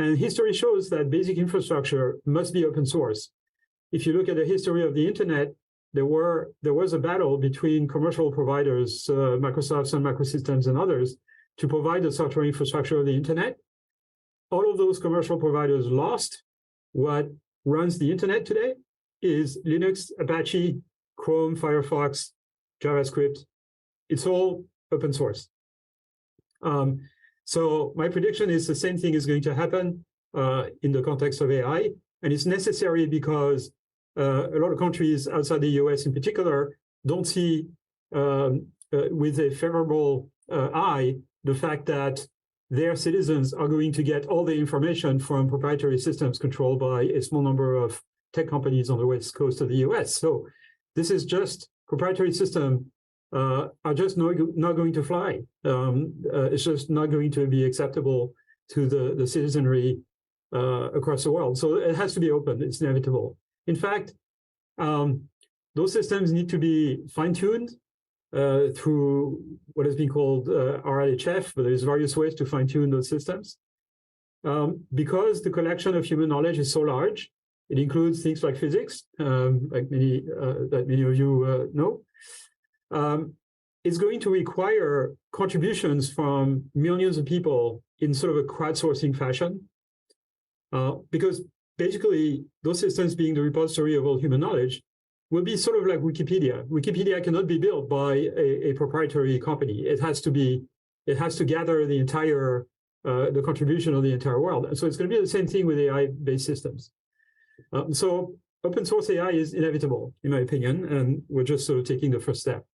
And history shows that basic infrastructure must be open source. If you look at the history of the internet, there was a battle between commercial providers, Microsoft, Sun Microsystems, and others, to provide the software infrastructure of the internet. All of those commercial providers lost. What runs the internet today is Linux, Apache, Chrome, Firefox, JavaScript. It's all open source. So my prediction is the same thing is going to happen in the context of AI. And it's necessary because a lot of countries outside the US in particular don't see with a favorable eye the fact that their citizens are going to get all the information from proprietary systems controlled by a small number of tech companies on the west coast of the US. So this is just proprietary systems are just not going to fly. It's just not going to be acceptable to the citizenry across the world. So it has to be open. It's inevitable. In fact, those systems need to be fine-tuned through what has been called RLHF, but there's various ways to fine-tune those systems. Because the collection of human knowledge is so large, it includes things like physics, like that many of you know. It's going to require contributions from millions of people in sort of a crowdsourcing fashion, because basically those systems being the repository of all human knowledge will be sort of like Wikipedia. Wikipedia cannot be built by a proprietary company. It has to gather the entire, the contribution of the entire world. And so it's going to be the same thing with AI-based systems. So open source AI is inevitable, in my opinion, and we're just sort of taking the first step.